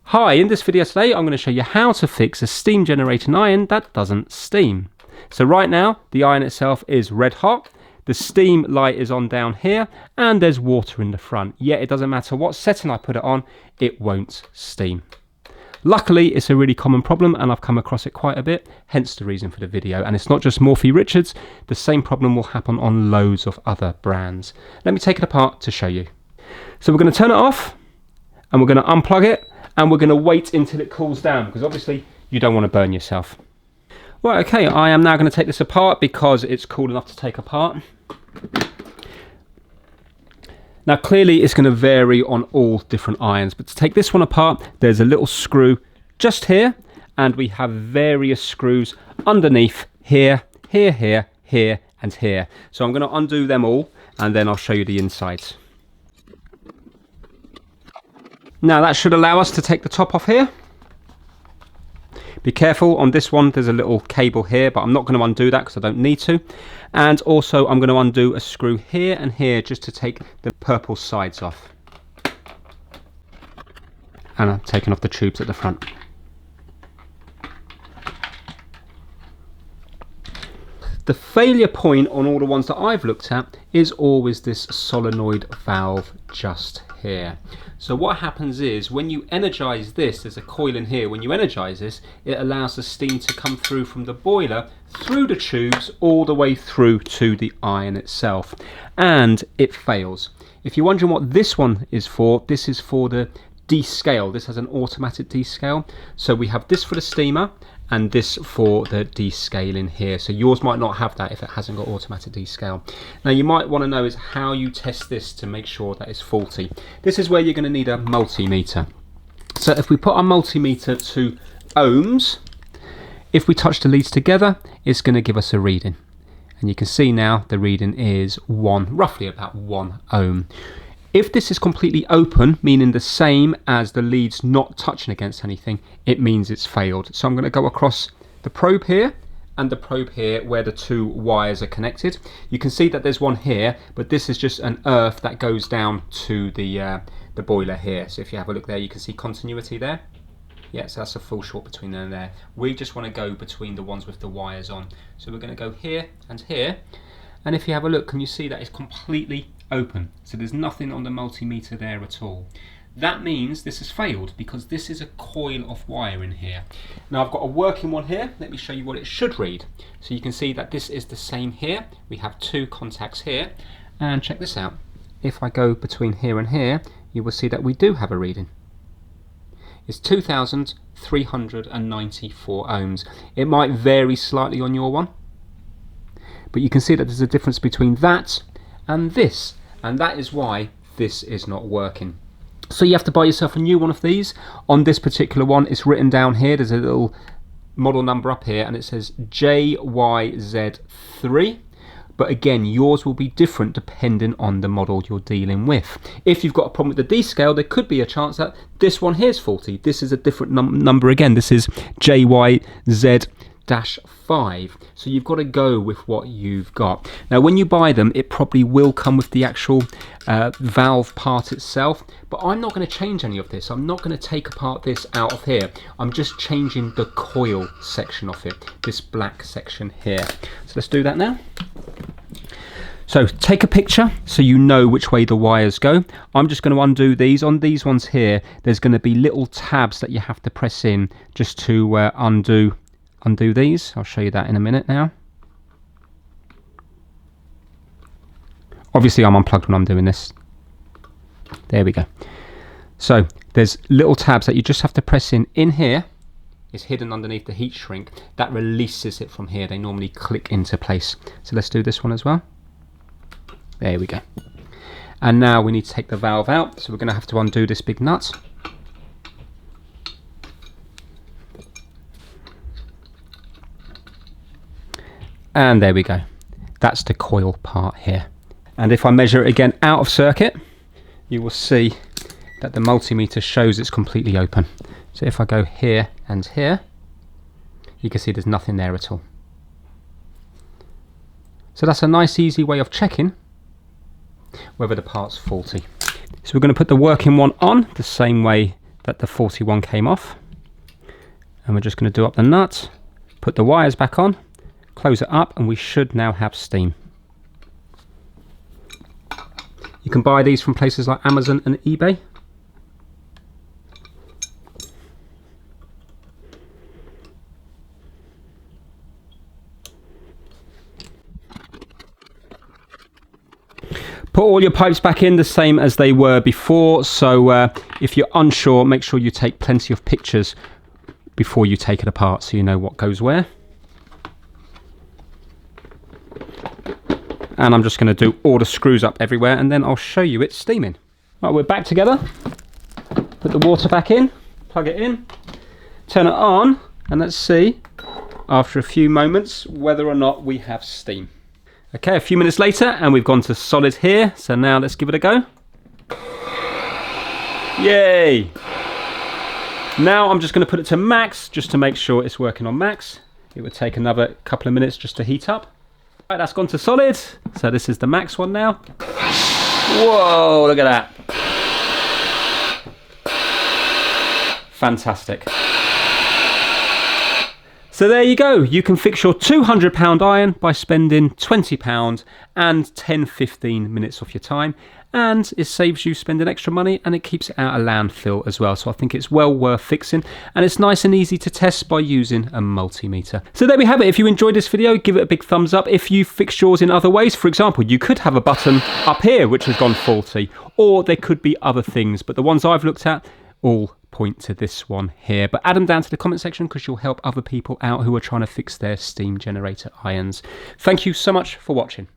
Hi, in this video today I'm going to show you how to fix a steam generating iron that doesn't steam. So right now the iron itself is red hot, the steam light is on down here and there's water in the front, yet it doesn't matter what setting I put it on, it won't steam. Luckily it's a really common problem and I've come across it quite a bit, hence the reason for the video. And it's not just Morphy Richards, the same problem will happen on loads of other brands. Let me take it apart to show you. So we're going to turn it off and we're going to unplug it. And we're going to wait until it cools down because obviously you don't want to burn yourself. Right, okay, I am now going to take this apart because it's cool enough to take apart. Now clearly it's going to vary on all different irons, but to take this one apart, there's a little screw just here, and we have various screws underneath here, here, and here. So I'm going to undo them all and then I'll show you the insides. Now that should allow us to take the top off here. Be careful on this one, there's a little cable here, but I'm not going to undo that because I don't need to. And also I'm going to undo a screw here and here just to take the purple sides off. And I'm taking off the tubes at the front. The failure point on all the ones that I've looked at is always this solenoid valve just here. So what happens is when you energize this, there's a coil in here, when you energize this, it allows the steam to come through from the boiler, through the tubes, all the way through to the iron itself. And it fails. If you're wondering what this one is for, this is for the descale. This has an automatic descale. So we have this for the steamer and this for the descale in here. So yours might not have that if it hasn't got automatic descale. Now you might want to know is how you test this to make sure that it's faulty. This is where you're going to need a multimeter. So if we put our multimeter to ohms, if we touch the leads together, it's going to give us a reading. And you can see now the reading is roughly about 1 ohm. If this is completely open, meaning the same as the leads not touching against anything, it means it's failed. So I'm going to go across the probe here and the probe here where the two wires are connected. You can see that there's one here, but this is just an earth that goes down to the boiler here. So if you have a look there, you can see continuity there. Yeah, so that's a full short between there and there. We just want to go between the ones with the wires on. So we're going to go here and here. And if you have a look, can you see that it's completely open? So there's nothing on the multimeter there at all. That means this has failed because this is a coil of wire in here. Now I've got a working one here. Let me show you what it should read. So you can see that this is the same here. We have 2 contacts here. And check this out. If I go between here and here, you will see that we do have a reading. It's 2,394 ohms. It might vary slightly on your one, but you can see that there's a difference between that and this, and that is why this is not working. So you have to buy yourself a new one of these. On this particular one, it's written down here, there's a little model number up here and it says JYZ3, but again yours will be different depending on the model you're dealing with. If you've got a problem with the descale, there could be a chance that this one here is faulty. This is a different number again, this is JYZ-5. So you've got to go with what you've got. Now when you buy them, it probably will come with the actual valve part itself, but I'm not going to change any of this. I'm not going to take apart this out of here. I'm just changing the coil section of it, this black section here. So let's do that now. So take a picture so you know which way the wires go. I'm just going to undo these. On these ones here, there's going to be little tabs that you have to press in just to undo these. I'll show you that in a minute now. Obviously I'm unplugged when I'm doing this. There we go. So there's little tabs that you just have to press in here. It's hidden underneath the heat shrink. That releases it from here. They normally click into place. So let's do this one as well. There we go. And now we need to take the valve out. So we're going to have to undo this big nut. And there we go. That's the coil part here. And if I measure it again out of circuit, you will see that the multimeter shows it's completely open. So if I go here and here, you can see there's nothing there at all. So that's a nice easy way of checking whether the part's faulty. So we're going to put the working one on the same way that the 41 came off. And we're just going to do up the nut, put the wires back on, close it up, and we should now have steam. You can buy these from places like Amazon and eBay. Put all your pipes back in the same as they were before, so if you're unsure, make sure you take plenty of pictures before you take it apart so you know what goes where. And I'm just going to do all the screws up everywhere, and then I'll show you it steaming. Right, we're back together. Put the water back in, plug it in, turn it on, and let's see after a few moments whether or not we have steam. Okay, a few minutes later, and we've gone to solid here, so now let's give it a go. Yay! Now I'm just going to put it to max, just to make sure it's working on max. It would take another couple of minutes just to heat up. Right, that's gone to solid, so this is the max one now. Whoa, look at that. Fantastic. So there you go, you can fix your £200 iron by spending £20 and 10-15 minutes off your time, and it saves you spending extra money, and it keeps it out of landfill as well. So I think it's well worth fixing, and it's nice and easy to test by using a multimeter. So there we have it. If you enjoyed this video, give it a big thumbs up. If you fixed yours in other ways, for example, you could have a button up here which has gone faulty, or there could be other things, but the ones I've looked at all point to this one here. But add them down to the comment section, because you'll help other people out who are trying to fix their steam generator irons. Thank you so much for watching.